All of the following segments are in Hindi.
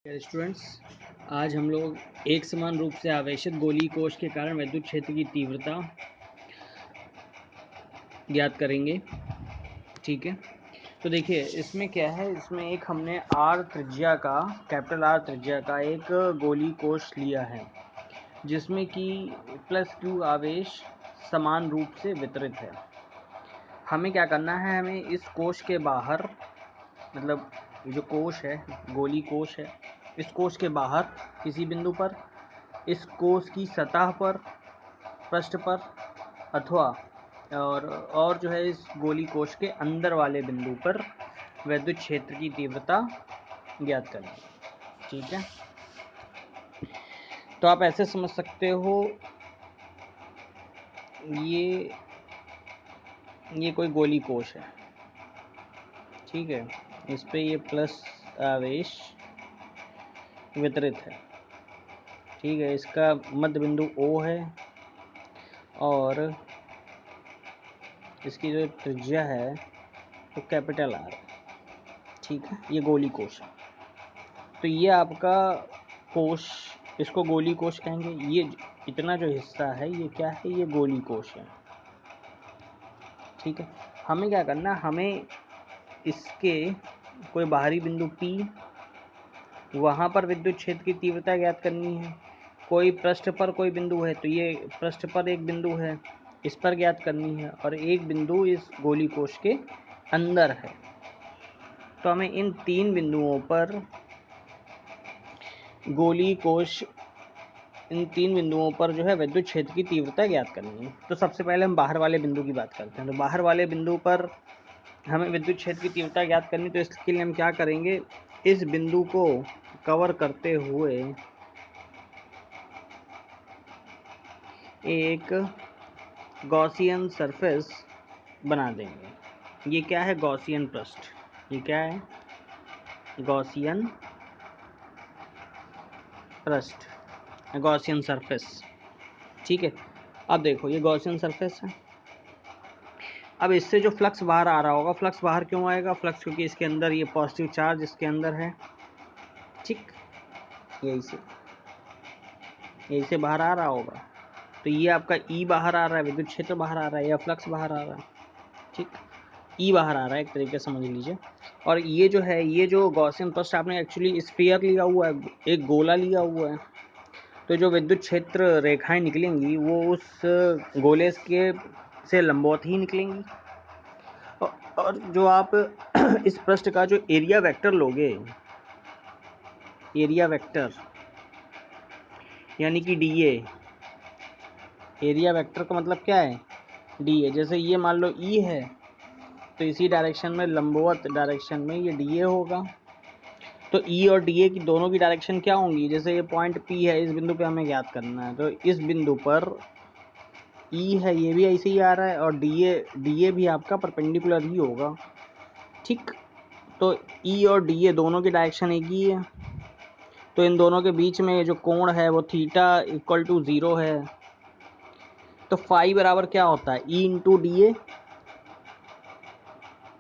स्टूडेंट्स, आज हम लोग एक समान रूप से आवेशित गोलीय कोश के कारण विद्युत क्षेत्र की तीव्रता ज्ञात करेंगे। ठीक है, तो देखिए इसमें क्या है, इसमें एक हमने आर त्रिज्या का, कैपिटल आर त्रिज्या का एक गोलीय कोश लिया है जिसमें कि प्लस क्यू आवेश समान रूप से वितरित है। हमें क्या करना है, हमें इस कोश के बाहर, मतलब ये जो कोश है, गोलीय कोश है, इस कोश के बाहर किसी बिंदु पर, इस कोश की सतह पर, पृष्ठ पर, अथवा और जो है इस गोलीय कोश के अंदर वाले बिंदु पर विद्युत क्षेत्र की तीव्रता ज्ञात करनी। ठीक है, तो आप ऐसे समझ सकते हो, ये कोई गोलीय कोश है। ठीक है, इस पे ये प्लस आवेश वितरित है। ठीक है, इसका मध्य बिंदु O है और इसकी जो त्रिज्या है वो कैपिटल R है। ठीक है, ये गोलीय कोश है। तो ये आपका कोश, इसको गोलीय कोश कहेंगे। ये इतना जो हिस्सा है ये क्या है, ये गोलीय कोश है। ठीक है, हमें क्या करना, हमें इसके कोई बाहरी बिंदु P, वहाँ पर विद्युत क्षेत्र की तीव्रता ज्ञात करनी है। कोई पृष्ठ पर कोई बिंदु है, तो ये पृष्ठ पर एक बिंदु है, इस पर ज्ञात करनी है, और एक बिंदु इस गोलीय कोश के अंदर है। तो हमें इन तीन बिंदुओं पर गोलीय कोश, इन तीन बिंदुओं पर जो है विद्युत क्षेत्र की तीव्रता ज्ञात करनी है। तो सबसे पहले हम बाहर वाले बिंदु की बात करते हैं। तो बाहर वाले बिंदु पर हमें विद्युत क्षेत्र की तीव्रता ज्ञात करनी, तो इसके लिए हम क्या करेंगे, इस बिंदु को कवर करते हुए एक गॉसियन सरफेस बना देंगे। ये क्या है, गॉसियन पृष्ठ। ये क्या है, गॉसियन पृष्ठ, गॉसियन सरफेस। ठीक है, अब देखो ये गॉसियन सरफेस है। अब इससे जो फ्लक्स बाहर आ रहा होगा, फ्लक्स बाहर क्यों आएगा, फ्लक्स क्योंकि इसके अंदर ये पॉजिटिव चार्ज इसके अंदर है। ठीक, यही से बाहर आ रहा होगा। तो ये आपका E बाहर आ रहा है, विद्युत क्षेत्र बाहर आ रहा है, या फ्लक्स बाहर आ रहा है। ठीक, E बाहर आ रहा है, एक तरीके से समझ लीजिए। और ये जो है, ये जो गॉसियन पृष्ठ आपने एक्चुअली स्फीयर लिया हुआ है, एक गोला लिया हुआ है, तो जो विद्युत क्षेत्र रेखाएं निकलेंगी वो उस गोले के से लंबवत ही निकलेंगी। और जो आप इस पृष्ठ का जो एरिया वेक्टर लोगे, एरिया वेक्टर यानी कि DA, एरिया वेक्टर का मतलब क्या है, DA। जैसे ये मान लो E है, तो इसी डायरेक्शन में, लंबवत डायरेक्शन में ये DA होगा। तो E और DA की दोनों की डायरेक्शन क्या होंगी, जैसे ये पॉइंट P है, इस बिंदु पे हमें ज्ञात करना है, तो इस बिंदु पर E है, ये भी ऐसे ही आ रहा है, और DA भी आपका परपेंडिकुलर ही होगा। ठीक, तो E और DA दोनों की डायरेक्शन एक ही है, तो इन दोनों के बीच में जो कोण है वो थीटा इक्वल टू 0 है। तो फाई बराबर क्या होता है, E into DA।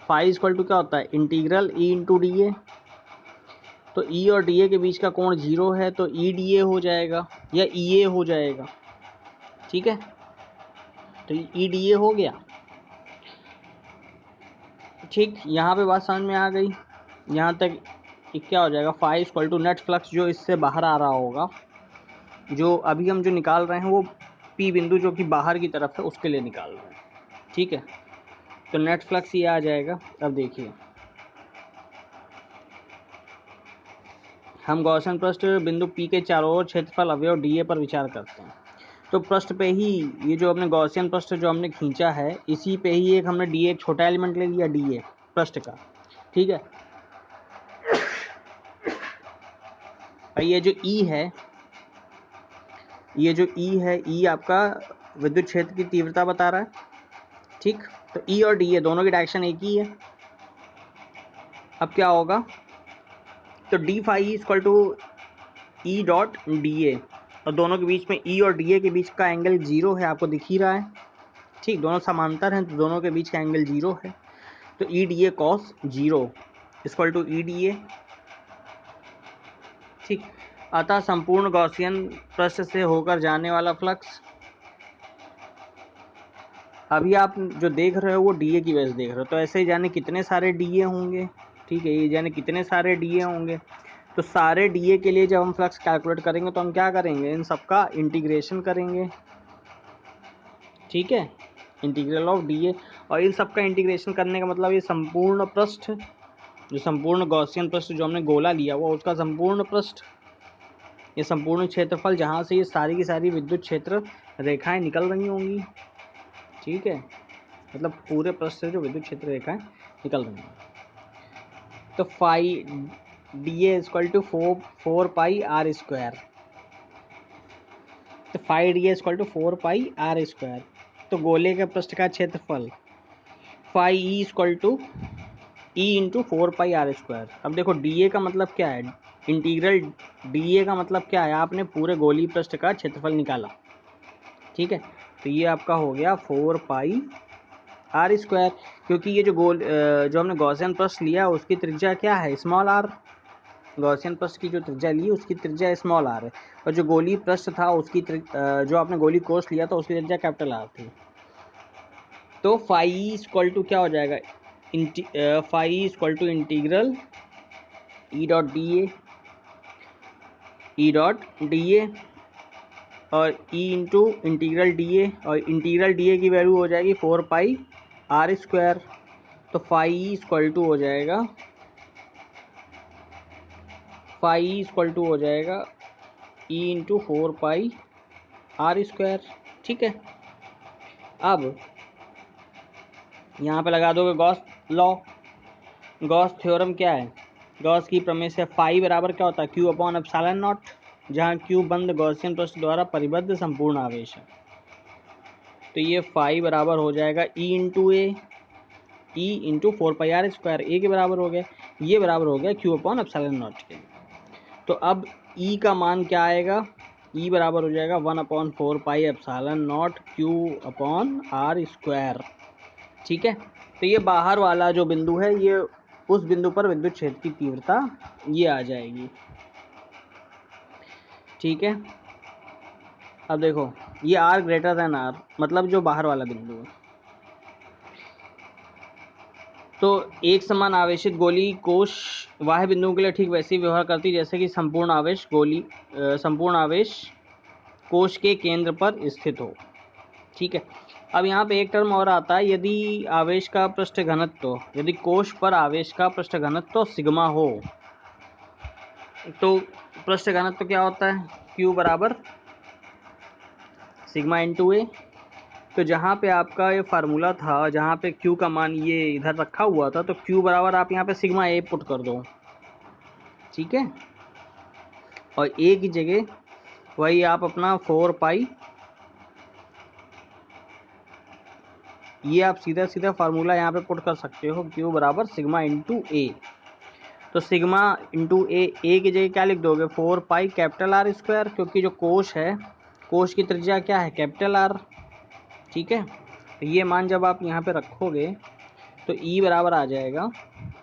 Phi equal to क्या होता है, इंटीग्रल E इंटू DA। तो E और DA के बीच का कोण 0 है, तो EDA हो जाएगा या EA हो जाएगा। ठीक है, तो EDA हो गया। ठीक, यहाँ पे बात समझ में आ गई। यहाँ तक क्या हो जाएगा, phi equal to net flux जो इससे बाहर आ रहा होगा, जो अभी हम जो निकाल रहे हैं वो P बिंदु जो कि बाहर की तरफ है उसके लिए निकाल रहे हैं। ठीक है, तो नेट फ्लक्स ये आ जाएगा। अब देखिए, हम गॉसियन पृष्ठ बिंदु P के चारों ओर क्षेत्रफल अवयव DA पर विचार करते हैं। तो पृष्ठ पे ही ये जो हमने गॉसियन पृष्ठ जो हमने खींचा है, इसी पे ही एक हमने DA, एक छोटा एलिमेंट ले लिया DA पृष्ठ का। ठीक है, और ये जो E है, ये जो E है, E आपका विद्युत क्षेत्र की तीव्रता बता रहा है। ठीक, तो E और DA दोनों की डायरेक्शन एक ही है। अब क्या होगा, तो D phi equal to E dot DA, और दोनों के बीच में E और DA के बीच का एंगल 0 है, आपको दिख ही रहा है। ठीक, दोनों समांतर हैं तो दोनों के बीच का एंगल 0 है। तो EDA cos 0 equal to EDA ठीक। अतः संपूर्ण गॉसियन पृष्ठ से होकर जाने वाला फ्लक्स, अभी आप जो देख रहे हो वो डीए की वजह से देख रहे हो, तो ऐसे ही जाने कितने सारे डीए होंगे। ठीक है, ये जाने कितने सारे डीए होंगे। तो सारे डीए के लिए जब हम फ्लक्स कैलकुलेट करेंगे तो हम क्या करेंगे, इन सबका इंटीग्रेशन करेंगे। ठीक है, इंटीग्रल ऑफ डीए, और इन सबका इंटीग्रेशन करने का मतलब ये संपूर्ण पृष्ठ, जो संपूर्ण गॉसियन पृष्ठ जो हमने गोला लिया हुआ उसका संपूर्ण पृष्ठ, ये संपूर्ण क्षेत्रफल जहाँ से ये सारी की सारी विद्युत क्षेत्र रेखाएं निकल रही होंगी। ठीक है, मतलब पूरे पृष्ठ से जो विद्युत क्षेत्र रेखाएं निकल रही हैं। तो phi D A equal to 4 pi R square, तो phi D A equal to 4 pi R square. तो गोले के पृष्ठ का क्षेत्रफल phi E equal to E into 4 pi R square. अब देखो डी ए का मतलब क्या है, इंटीग्रल डी ए का मतलब क्या है, आपने पूरे गोली पृष्ठ का क्षेत्रफल निकाला। ठीक है, तो ये आपका हो गया 4 पाई आर स्क्वायर, क्योंकि ये जो हमने गॉसियन पृष्ठ लिया उसकी त्रिज्या क्या है, स्मॉल आर। गॉसियन पृष्ठ की जो त्रिज्या ली उसकी त्रिज्या स्मॉल आर है, और जो गोली पृष्ठ था उसकी जो आपने गोली कोष लिया था उसकी त्रिज्या कैपिटल आर थी। तो फाई इक्वल टू क्या हो जाएगा, phi equal to integral E dot D A और E into integral D A, और इंटीग्रल डी ए की वैल्यू हो जाएगी 4 पाई आर स्क्वायर। तो फाई इक्वल टू हो जाएगा, फाई इक्वल टू हो जाएगा E into 4 pi R square. ठीक है, अब यहाँ पे लगा दोगे गॉस लॉ। गॉस थ्योरम क्या है, गॉस की प्रमेय से फाई बराबर क्या होता है, क्यू अपॉन एप्सिलॉन नॉट, जहाँ क्यू बंद गॉसियन पृष्ठ द्वारा परिबद्ध संपूर्ण आवेश है। तो ये फाई बराबर हो जाएगा E into A, E into 4 pi R square, A के बराबर हो गया, ये बराबर हो गया क्यू अपॉन एप्सिलॉन नॉट के। तो अब ई का मान क्या आएगा, ई बराबर हो जाएगा 1/4 pi epsilon not Q upon R square. ठीक है, तो ये बाहर वाला जो बिंदु है, ये उस बिंदु पर विद्युत क्षेत्र की तीव्रता ये आ जाएगी। ठीक है, अब देखो ये आर ग्रेटर देन आर, मतलब जो बाहर वाला बिंदु है, तो एक समान आवेशित गोली कोश बाह्य बिंदुओं के लिए ठीक वैसे ही व्यवहार करती जैसे कि संपूर्ण आवेश कोश के केंद्र पर स्थित हो। ठीक है, अब यहाँ पे एक टर्म और आता है, यदि आवेश का पृष्ठ घनत्व, यदि कोश पर आवेश का पृष्ठ घनत्व सिग्मा हो, तो पृष्ठ घनत्व क्या होता है, Q बराबर सिग्मा इंटू ए। तो जहाँ पे आपका ये फार्मूला था, जहाँ पे Q का मान ये इधर रखा हुआ था, तो Q बराबर आप यहाँ पे सिग्मा ए पुट कर दो। ठीक है, और ए की जगह वही आप अपना 4 पाई, ये आप सीधा सीधा फार्मूला यहाँ पे पुट कर सकते हो, Q बराबर सिग्मा इंटू ए। तो सिग्मा इंटू ए की जगह क्या लिख दोगे, 4 पाई कैपिटल आर स्क्वायर, क्योंकि जो कोश है, कोश की त्रिज्या क्या है, कैपिटल आर। ठीक है, तो ये मान जब आप यहाँ पे रखोगे तो ई बराबर आ जाएगा,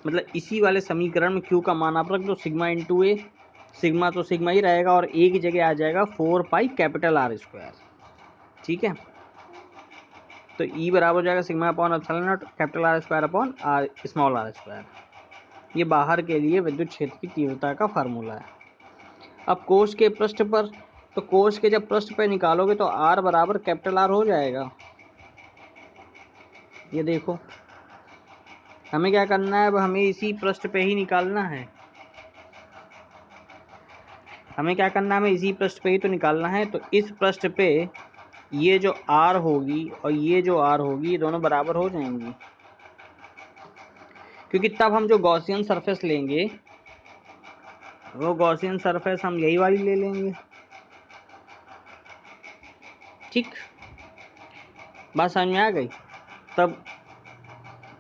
मतलब इसी वाले समीकरण में क्यू का मान आप रख दो सिग्मा इंटू ए, सिग्मा तो सिग्मा ही रहेगा, और ए की जगह आ जाएगा 4 पाई कैपिटल आर स्क्वायर। ठीक है, तो ई बराबर हो जाएगा sigma upon epsilon not capital R square upon R small r square. ये बाहर के लिए विद्युत क्षेत्र की तीव्रता का फार्मूला है। अब कोश के पृष्ठ पर, तो कोश के जब पृष्ठ पे निकालोगे तो आर बराबर कैपिटल आर हो जाएगा। ये देखो, हमें क्या करना है, अब हमें इसी पृष्ठ पे ही निकालना है, हमें क्या करना है, हमें इसी पृष्ठ पे ही तो निकालना है। तो इस पृष्ठ पे ये जो आर होगी और ये जो आर होगी, ये दोनों बराबर हो जाएंगी, क्योंकि तब हम जो गॉसियन सरफेस लेंगे वो गॉसियन सरफेस हम यही वाली ले लेंगे। ठीक, बात समझ में आ गई। तब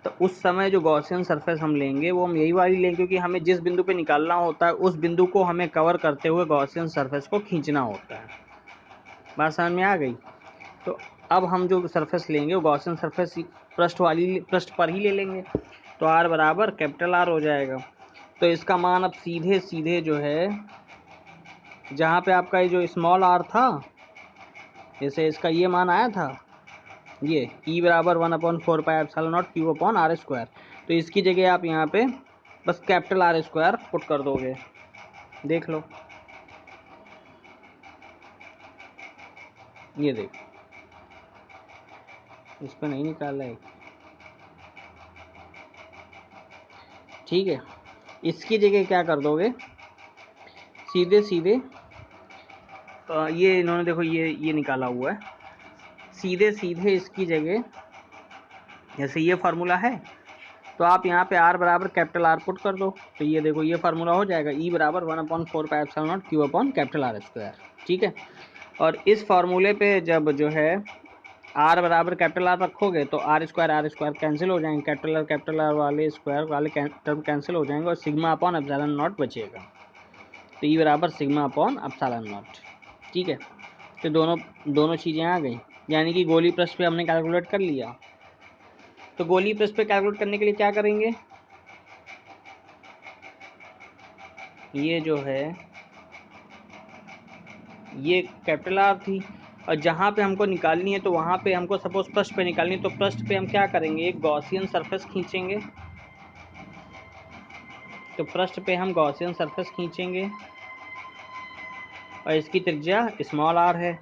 तो उस समय जो गॉसियन सरफेस हम लेंगे वो हम यही वाली लेंगे, क्योंकि हमें जिस बिंदु पे निकालना होता है उस बिंदु को हमें कवर करते हुए गॉसियन सरफेस को खींचना होता है। बात समझ में आ गई। तो अब हम जो सरफेस लेंगे वो गॉसियन सरफेस पृष्ठ पर ही ले लेंगे, तो आर बराबर कैपिटल आर हो जाएगा। तो इसका मान अब सीधे सीधे जो है जहाँ पे आपका ये जो स्मॉल आर था, जैसे इसका ये मान आया था, ये E बराबर 1/4πε0 Q/r², तो इसकी जगह आप यहाँ पे बस कैपिटल R² पुट कर दोगे। देख लो, ये देख, इस पर नहीं निकाला है, ठीक है। इसकी जगह क्या कर दोगे, सीधे सीधे ये इन्होंने देखो ये निकाला हुआ है, सीधे सीधे इसकी जगह जैसे ये फार्मूला है, तो आप यहाँ पे R बराबर कैपिटल R पुट कर दो, तो ये देखो ये फार्मूला हो जाएगा, E बराबर 1/4πε0 Q/R², ठीक है। और इस फार्मूले पे जब जो है R बराबर कैपिटल R रखोगे तो R² कैंसिल हो जाएंगे, कैपिटल R वाले स्क्वायर वाले टर्म कैंसिल हो जाएंगे, और सिग्मा अपॉन एप्सिलॉन नॉट बचेगा, तो E बराबर सिग्मा अपॉन एप्सिलॉन नॉट, ठीक है। तो दोनों चीज़ें आ गई, यानी कि गोली पृष्ठ पे हमने कैलकुलेट कर लिया। तो गोली पृष्ठ पे कैलकुलेट करने के लिए क्या करेंगे, ये जो है ये कैपिटल R थी, और जहाँ पे हमको निकालनी है तो वहाँ पे हमको सपोज पृष्ठ पे निकालनी है, तो पृष्ठ पे हम क्या करेंगे, एक गॉसियन सरफेस खींचेंगे, तो पृष्ठ पे हम गॉसियन सरफेस खींचेंगे और इसकी त्रिज्या स्मॉल r है,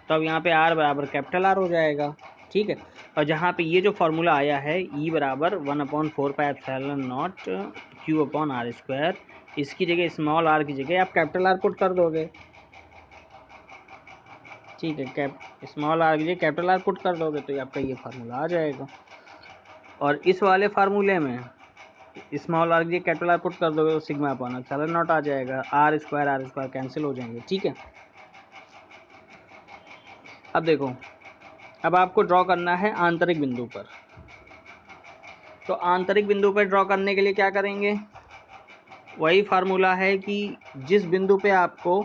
तो अब यहाँ पे R बराबर कैपिटल R हो जाएगा, ठीक है। और जहाँ पे ये जो फार्मूला आया है E बराबर 1/4πε0 Q/r², इसकी जगह स्मॉल r की जगह आप कैपिटल R पुट कर दोगे, ठीक है। स्मॉल r की जगह कैपिटल R पुट कर दोगे तो आपका ये फार्मूला आ जाएगा। और इस वाले फार्मूले में स्मॉल r की जगह कैपिटल R पुट कर दोगे तो सिग्मा अपॉन एप्सिलॉन नॉट आ जाएगा, R² कैंसिल हो जाएंगे, ठीक है। अब देखो, अब आपको ड्रॉ करना है आंतरिक बिंदु पर, तो आंतरिक बिंदु पर ड्रॉ करने के लिए क्या करेंगे, वही फार्मूला है कि जिस बिंदु पे आपको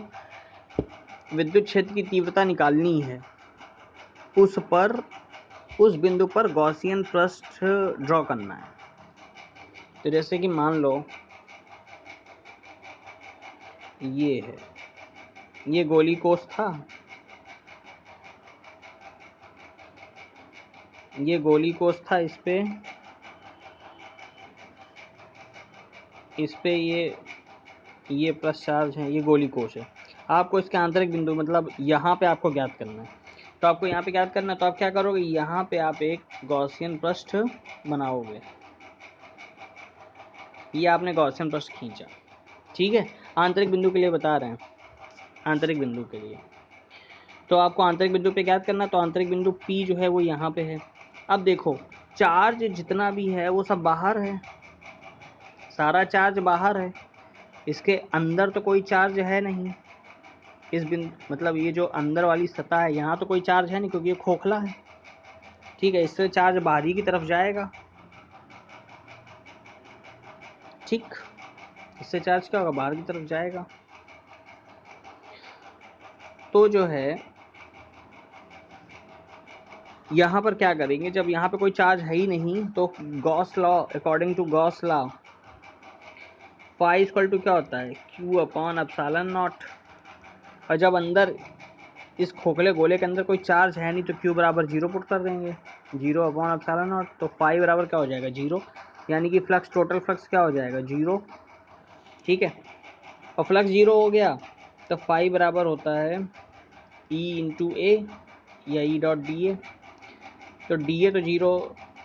विद्युत क्षेत्र की तीव्रता निकालनी है उस बिंदु पर गॉसियन पृष्ठ ड्रॉ करना है। तो जैसे कि मान लो ये है, ये गोली कोष था, ये गोली कोष था, इस पे ये प्लस चार्ज है, ये गोली कोष है। आपको इसके आंतरिक बिंदु मतलब यहाँ पे आपको ज्ञात करना है, तो आपको यहाँ पे ज्ञात करना है, तो आप क्या करोगे, यहाँ पे आप एक गॉसियन पृष्ठ बनाओगे, ये आपने गॉसियन पृष्ठ खींचा, ठीक है। आंतरिक बिंदु के लिए बता रहे हैं, आंतरिक बिंदु के लिए तो आपको आंतरिक बिंदु पे ज्ञात करना, तो आंतरिक बिंदु P जो है वो यहाँ पे है। अब देखो, चार्ज जितना भी है वो सब बाहर है, सारा चार्ज बाहर है, इसके अंदर तो कोई चार्ज है नहीं, इस बिंदु मतलब ये जो अंदर वाली सतह है यहाँ तो कोई चार्ज है नहीं क्योंकि ये खोखला है, ठीक है। इससे चार्ज बाहरी की तरफ जाएगा, ठीक, इससे चार्ज क्या होगा, बाहर की तरफ जाएगा। तो जो है यहाँ पर क्या करेंगे, जब यहाँ पे कोई चार्ज है ही नहीं, तो Gauss law, according to Gauss law, phi equal to क्या होता है, Q/ε0। और जब अंदर इस खोखले गोले के अंदर कोई चार्ज है नहीं तो Q बराबर 0 पुट कर देंगे, 0/ε0, तो फाई बराबर क्या हो जाएगा, 0, यानी कि फ्लक्स, टोटल फ्लक्स क्या हो जाएगा, 0, ठीक है। और फ्लक्स 0 हो गया तो फाई बराबर होता है E/A या E.dA, तो dA तो 0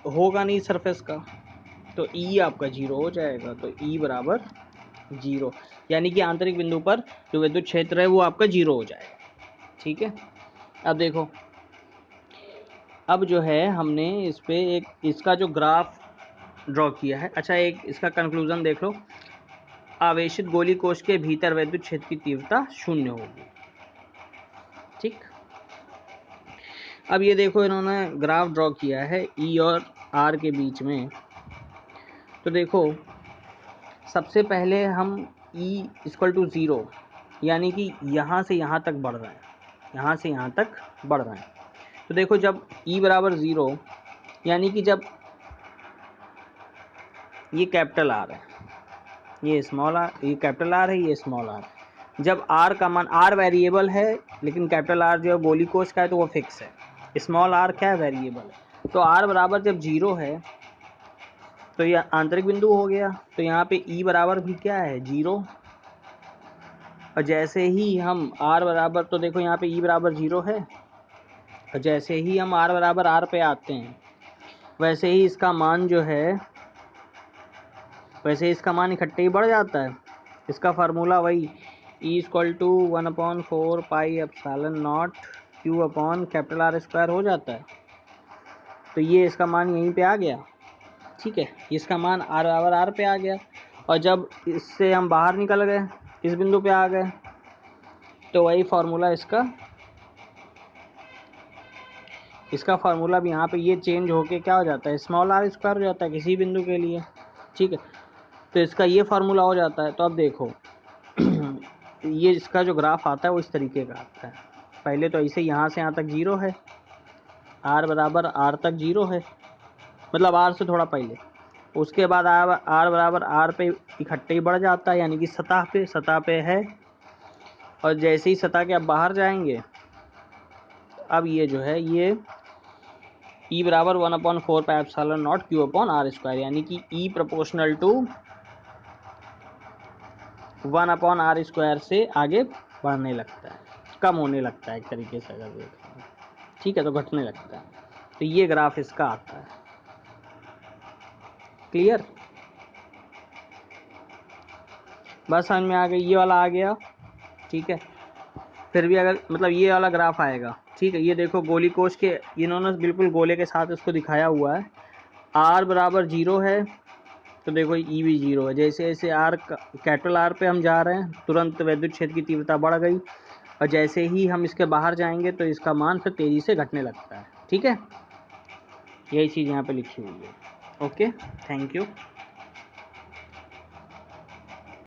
होगा नहीं सरफेस का, तो E आपका 0 हो जाएगा, तो E बराबर 0, यानी कि आंतरिक बिंदु पर जो विद्युत क्षेत्र है वो आपका 0 हो जाएगा, ठीक है। अब देखो, अब जो है हमने इस पे एक इसका जो ग्राफ ड्रॉ किया है, अच्छा एक इसका कंक्लूजन देख लो, आवेशित गोली कोष के भीतर विद्युत क्षेत्र की तीव्रता 0 होगी, ठीक। अब ये देखो, इन्होंने ग्राफ ड्रॉ किया है E और R के बीच में, तो देखो सबसे पहले हम E=0, यानी कि यहाँ से यहाँ तक बढ़ रहे हैं, यहाँ से यहाँ तक बढ़ रहे हैं। तो देखो जब E बराबर 0, यानी कि जब ये कैपिटल R है, ये स्मॉल r, ये कैपिटल R है, ये स्मॉल r है, जब आर का मान, आर वेरिएबल है लेकिन कैपिटल आर जो है गोली कोश का है तो वो फिक्स है, स्मॉल आर क्या है, वेरिएबल है। तो आर बराबर जब 0 है तो यह आंतरिक बिंदु हो गया, तो यहाँ पे ई बराबर भी क्या है, 0। और जैसे ही हम आर बराबर, तो देखो यहाँ पे ई बराबर 0 है, और जैसे ही हम आर बराबर आर पे आते हैं वैसे ही इसका मान जो है, वैसे इसका मान इकट्ठे ही बढ़ जाता है। इसका फार्मूला वही E = 1/4 pi epsilon not Q upon capital R square हो जाता है। तो ये इसका मान यहीं पे आ गया, ठीक है, इसका मान आर बराबर आर पे आ गया। और जब इससे हम बाहर निकल गए, इस बिंदु पे आ गए, तो वही फार्मूला इसका फार्मूला भी यहाँ पे ये चेंज होके क्या हो जाता है, स्मॉल आर स्क्वायर हो जाता है किसी बिंदु के लिए, ठीक है। तो इसका ये फार्मूला हो जाता है। तो अब देखो ये इसका जो ग्राफ आता है वो इस तरीके का आता है। पहले तो ऐसे यहाँ से यहाँ तक 0 है, आर बराबर आर तक 0 है, मतलब आर से थोड़ा पहले। उसके बाद आर बराबर आर पे इकट्ठे ही बढ़ जाता है, यानी कि सतह पे है। और जैसे ही सतह के अब बाहर जाएंगे, अब ये जो है ये E बराबर 1/4 pi epsilon not Q upon R square, यानी कि E proportional to 1/r square से आगे बढ़ने लगता है, कम होने लगता है एक तरीके से अगर देखें, ठीक है, तो घटने लगता है। तो ये ग्राफ इसका आता है। क्लियर, बस समझ में आ गई, ये वाला आ गया, ठीक है। फिर भी अगर मतलब ये वाला ग्राफ आएगा, ठीक है, ये देखो गोली कोश के इन्होंने बिल्कुल गोले के साथ इसको दिखाया हुआ है। आर बराबर 0 है तो देखो ई भी 0 है। जैसे जैसे आर कैपिटल आर पे हम जा रहे हैं तुरंत विद्युत क्षेत्र की तीव्रता बढ़ गई, और जैसे ही हम इसके बाहर जाएंगे तो इसका मान फिर तेज़ी से घटने लगता है, ठीक है। यही चीज़ यहाँ पे लिखी हुई है। Okay, thank you.